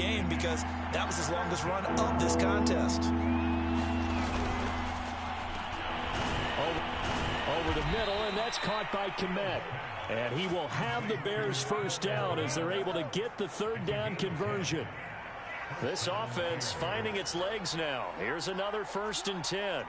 game because that was his longest run of this contest. Over the middle, and that's caught by Kmet. And he will have the Bears first down as they're able to get the third down conversion. This offense finding its legs now. Here's another 1st and 10.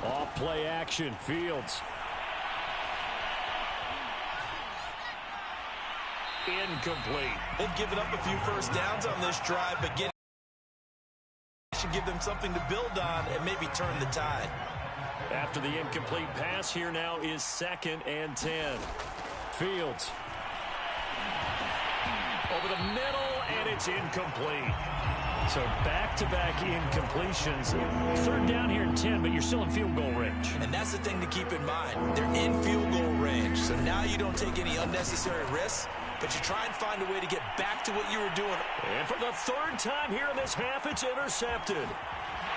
Off play action, Fields. Incomplete. They've given up a few first downs on this drive, but should give them something to build on and maybe turn the tide. After the incomplete pass, here now is 2nd and 10. Fields. Over the middle, and it's incomplete. So back-to-back incompletions. 3rd down here and 10, but you're still in field goal range. And that's the thing to keep in mind. They're in field goal range. So now you don't take any unnecessary risks, but you try and find a way to get back to what you were doing. And for the 3rd time here in this half, it's intercepted.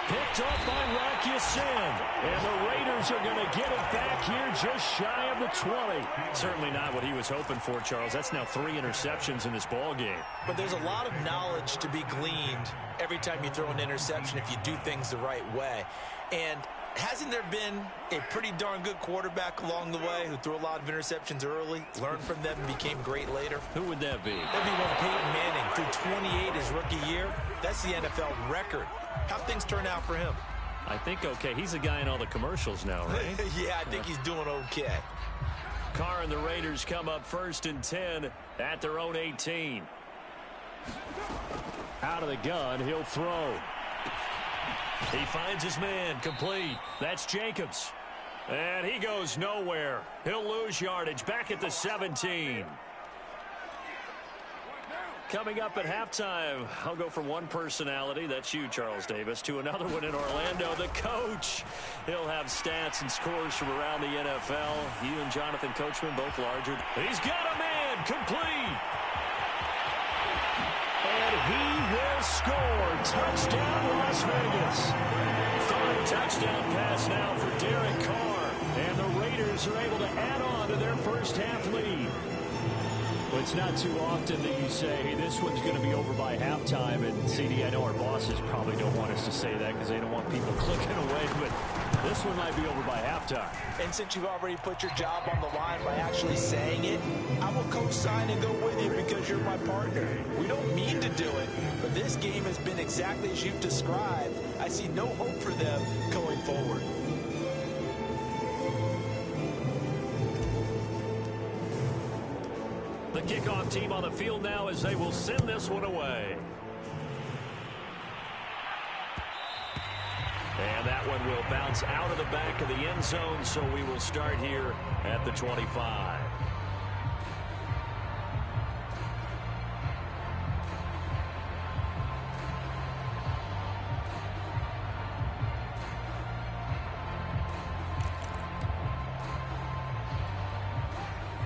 Picked up by Rock Ya-Sin. And the Raiders are going to get it back here just shy of the 20. Certainly not what he was hoping for, Charles. That's now 3 interceptions in this ball game. But there's a lot of knowledge to be gleaned every time you throw an interception if you do things the right way. And hasn't there been a pretty darn good quarterback along the way who threw a lot of interceptions early, learned from them, and became great later? Who would that be? That'd be one Peyton Manning. Threw 28 his rookie year. That's the NFL record. How'd things turn out for him? I think okay. He's a guy in all the commercials now, right? Yeah, I think he's doing okay. Carr and the Raiders come up 1st and 10 at their own 18. Out of the gun, he'll throw. He finds his man, complete. That's Jacobs. And he goes nowhere. He'll lose yardage back at the 17. Coming up at halftime, I'll go from one personality, that's you, Charles Davis, to another one in Orlando, the coach. He'll have stats and scores from around the NFL. You and Jonathan Coachman, both larger. He's got a man, complete. And he will score. Touchdown, Las Vegas. 3rd touchdown pass now for Derek Carr. And the Raiders are able to add on to their first half lead. Well, it's not too often that you say, hey, this one's going to be over by halftime. And, CD, I know our bosses probably don't want us to say that because they don't want people clicking away. But this one might be over by halftime. And since you've already put your job on the line by actually saying it, I will co-sign and go with you because you're my partner. We don't mean to do it, but this game has been exactly as you've described. I see no hope for them going forward. The kickoff team on the field now as they will send this one away. And that one will bounce out of the back of the end zone, so we will start here at the 25.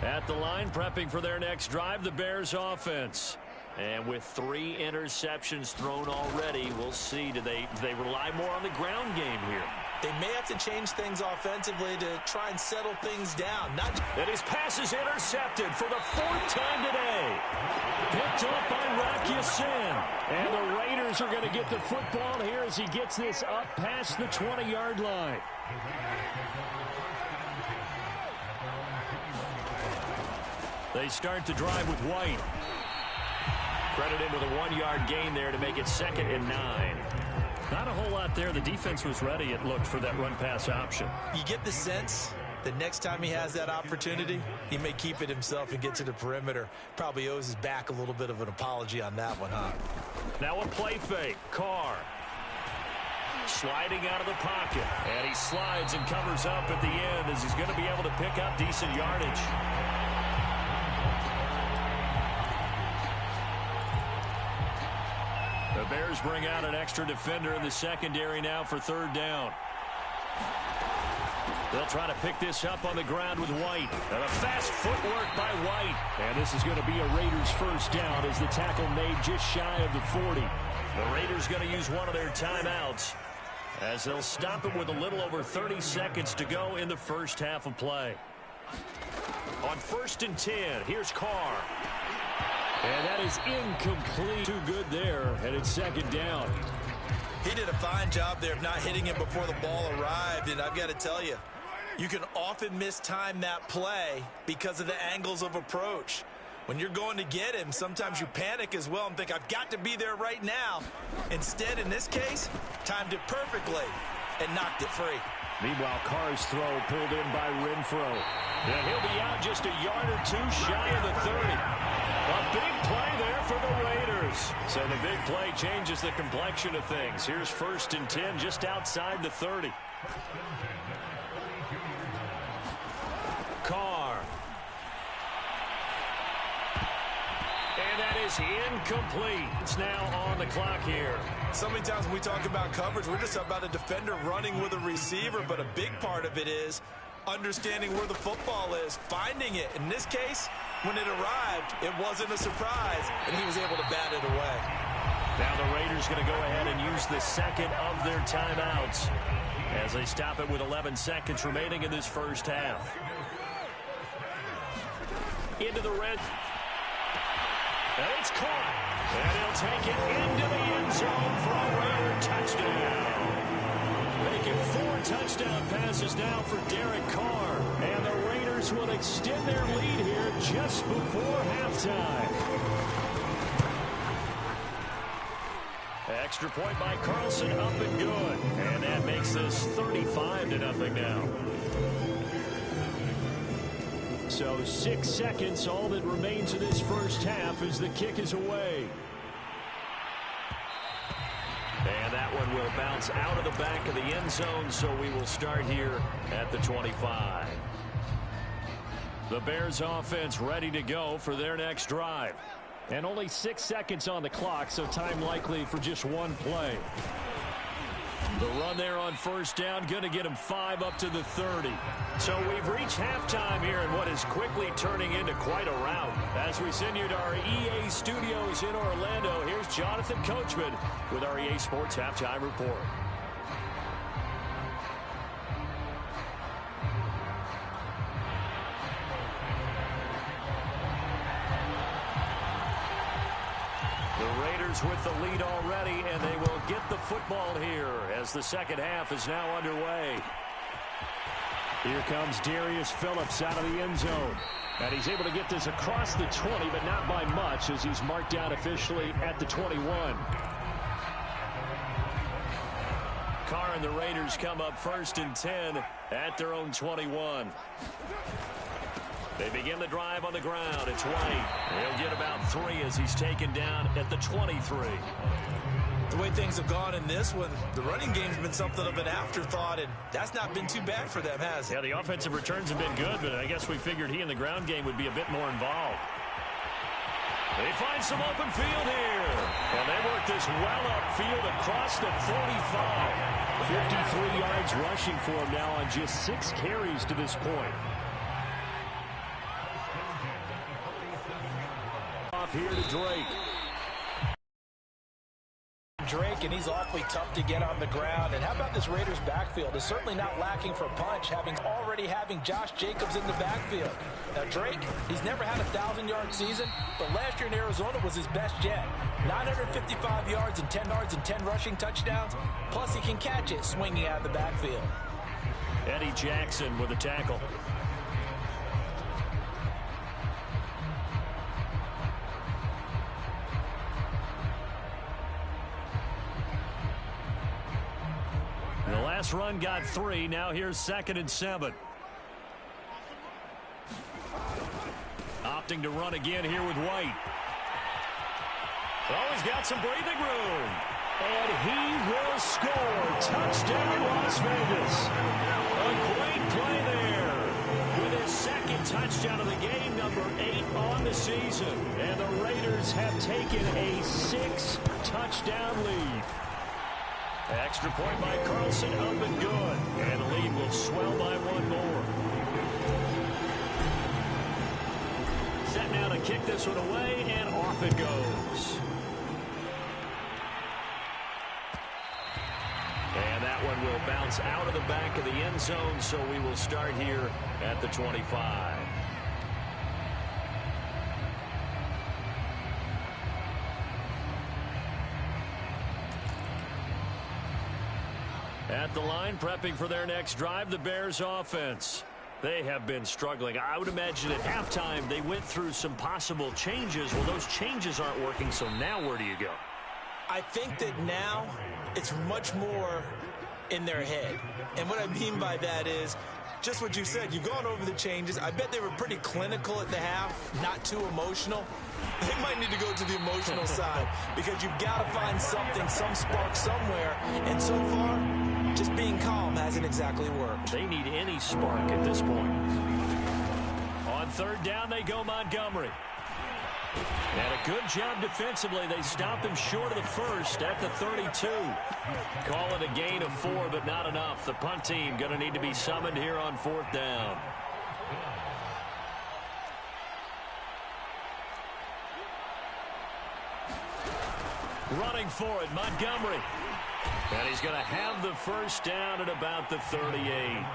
At the line, prepping for their next drive, the Bears offense. And with 3 interceptions thrown already, we'll see. Do they rely more on the ground game here? They may have to change things offensively to try and settle things down. And his pass is intercepted for the 4th time today. Picked up by Rock Ya-Sin. And the Raiders are going to get the football here as he gets this up past the 20-yard line. They start the drive with White. Credit him with a 1-yard gain there to make it 2nd and 9. Not a whole lot there. The defense was ready, it looked, for that run-pass option. You get the sense that next time he has that opportunity, he may keep it himself and get to the perimeter. Probably owes his back a little bit of an apology on that one, huh? Now a play fake. Carr sliding out of the pocket. And he slides and covers up at the end as he's going to be able to pick up decent yardage. The Bears bring out an extra defender in the secondary now for 3rd down. They'll try to pick this up on the ground with White. And a fast footwork by White. And this is going to be a Raiders first down as the tackle made just shy of the 40. The Raiders going to use one of their timeouts as they'll stop it with a little over 30 seconds to go in the first half of play. On 1st and 10, here's Carr. And that is incomplete. Too good there, and it's second down. He did a fine job there of not hitting him before the ball arrived, and I've got to tell you, you can often mistime that play because of the angles of approach. When you're going to get him, sometimes you panic as well and think, I've got to be there right now. Instead, in this case, timed it perfectly and knocked it free. Meanwhile, Carr's throw pulled in by Renfro. And he'll be out just a yard or two shy of the 30. A big play there for the Raiders. So the big play changes the complexion of things. Here's 1st and 10 just outside the 30. Carr. And that is incomplete. It's now on the clock here. So many times when we talk about coverage, we're just about a defender running with a receiver, but a big part of it is understanding where the football is, finding it. In this case, when it arrived, it wasn't a surprise, and he was able to bat it away. Now the Raiders going to go ahead and use the second of their timeouts as they stop it with 11 seconds remaining in this first half. Into the red. And it's caught. And he'll take it into the end zone for a Raider touchdown. Making 4 touchdown passes now for Derek Carr. And the Raiders will extend their lead here just before halftime. Extra point by Carlson, up and good. And that makes this 35-0 now. So 6 seconds, all that remains of this first half as the kick is away. And that one will bounce out of the back of the end zone, so we will start here at the 25. The Bears offense ready to go for their next drive. And only 6 seconds on the clock, so time likely for just one play. The run there on first down, going to get him 5 up to the 30. So we've reached halftime here in what is quickly turning into quite a rout. As we send you to our EA studios in Orlando, here's Jonathan Coachman with our EA Sports Halftime Report. With the lead already, and they will get the football here as the second half is now underway. Here comes Darius Phillips out of the end zone. And he's able to get this across the 20, but not by much as he's marked down officially at the 21. Carr and the Raiders come up 1st and 10 at their own 21. They begin the drive on the ground. It's White. He'll get about 3 as he's taken down at the 23. The way things have gone in this one, the running game's been something of an afterthought, and that's not been too bad for them, has it? Yeah, the offensive returns have been good, but I guess we figured he in the ground game would be a bit more involved. They find some open field here. And they work this well upfield across the 45. 53 yards rushing for him now on just 6 carries to this point. Here to Drake, and he's awfully tough to get on the ground. And how about this Raiders backfield? Is certainly not lacking for punch, already having Josh Jacobs in the backfield. Now Drake, he's never had a 1,000-yard season, but last year in Arizona was his best yet. 955 yards and 10 yards and 10 rushing touchdowns. Plus he can catch it swinging out of the backfield. Eddie Jackson with a tackle. The last run got 3. Now here's 2nd and 7. Opting to run again here with White. Oh, he's got some breathing room. And he will score. Touchdown, Las Vegas. A great play there. With his 2nd touchdown of the game, number 8 on the season. And the Raiders have taken a 6-touchdown lead. Extra point by Carlson, up and good. And the lead will swell by 1 more. Set now to kick this one away, and off it goes. And that one will bounce out of the back of the end zone, so we will start here at the 25. At the line, prepping for their next drive, the Bears offense. They have been struggling. I would imagine at halftime they went through some possible changes. Well, those changes aren't working, so now where do you go? I think that now it's much more in their head. And what I mean by that is just what you said. You've gone over the changes. I bet they were pretty clinical at the half, not too emotional. They might need to go to the emotional side because you've got to find something, some spark somewhere. And so far, just being calm hasn't exactly worked. They need any spark at this point. On third down, they go Montgomery. And a good job defensively. They stopped him short of the first at the 32. Call it a gain of 4, but not enough. The punt team going to need to be summoned here on fourth down. Running for it, Montgomery. And he's going to have the first down at about the 38.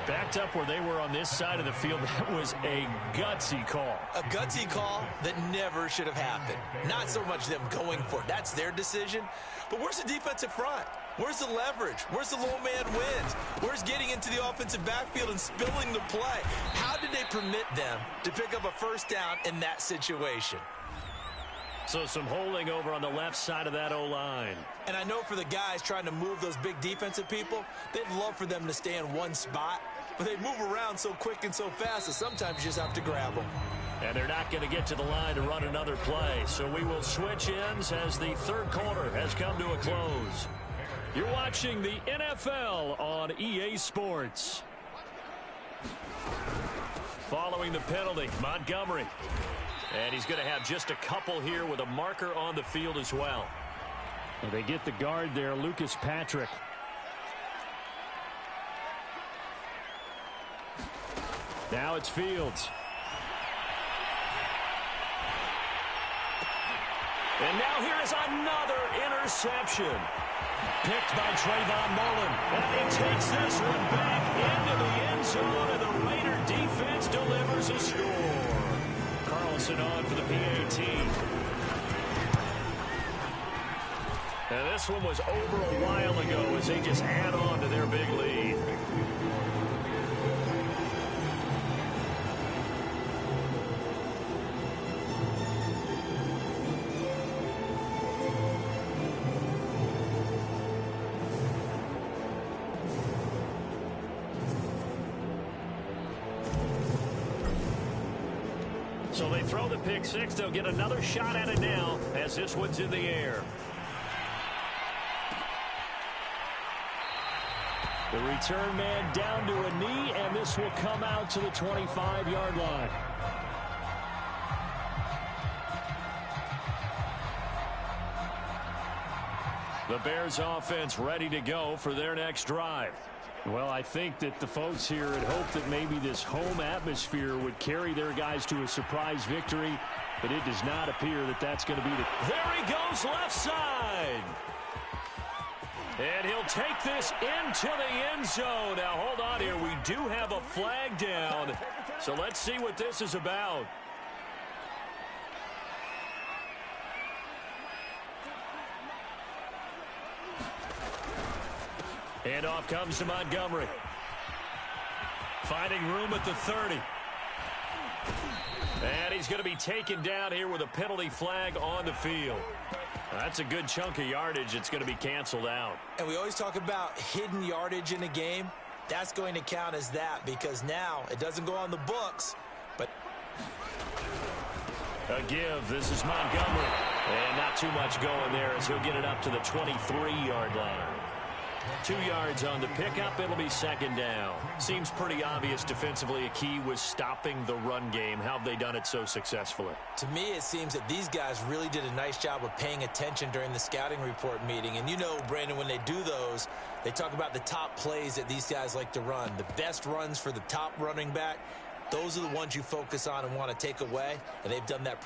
Backed up where they were on this side of the field. That was a gutsy call. A gutsy call that never should have happened. Not so much them going for it. That's their decision. But where's the defensive front? Where's the leverage? Where's the low man wins? Where's getting into the offensive backfield and spilling the play? How did they permit them to pick up a first down in that situation? So some holding over on the left side of that O-line. And I know for the guys trying to move those big defensive people, they'd love for them to stay in one spot. But they move around so quick and so fast that sometimes you just have to grab them. And they're not going to get to the line to run another play. So we will switch ends as the third quarter has come to a close. You're watching the NFL on EA Sports. Following the penalty, Montgomery. And he's going to have just a couple here with a marker on the field as well. And they get the guard there, Lucas Patrick. Now it's Fields. And now here is another interception. Picked by Trayvon Mullen. And he takes this one back into the end zone, and the Raider defense delivers a score. Carlson on for the PAT. And this one was over a while ago as they just add on to their big lead. So they throw the pick six. They'll get another shot at it now as this one's in the air. The return man down to a knee, and this will come out to the 25-yard line. The Bears offense ready to go for their next drive. Well, I think that the folks here had hoped that maybe this home atmosphere would carry their guys to a surprise victory, but it does not appear that that's going to be the... There he goes, left side. And he'll take this into the end zone. Now, hold on here. We do have a flag down, so let's see what this is about. And off comes to Montgomery. Finding room at the 30. And he's going to be taken down here with a penalty flag on the field. That's a good chunk of yardage. It's going to be canceled out. And we always talk about hidden yardage in a game. That's going to count as that because now it doesn't go on the books. But a give. This is Montgomery. And not too much going there as he'll get it up to the 23-yard line. 2 yards on the pickup. It'll be second down. Seems pretty obvious defensively a key was stopping the run game. How have they done it so successfully? To me, it seems that these guys really did a nice job of paying attention during the scouting report meeting. And you know, Brandon, when they do those, they talk about the top plays that these guys like to run. The best runs for the top running back, those are the ones you focus on and want to take away. And they've done that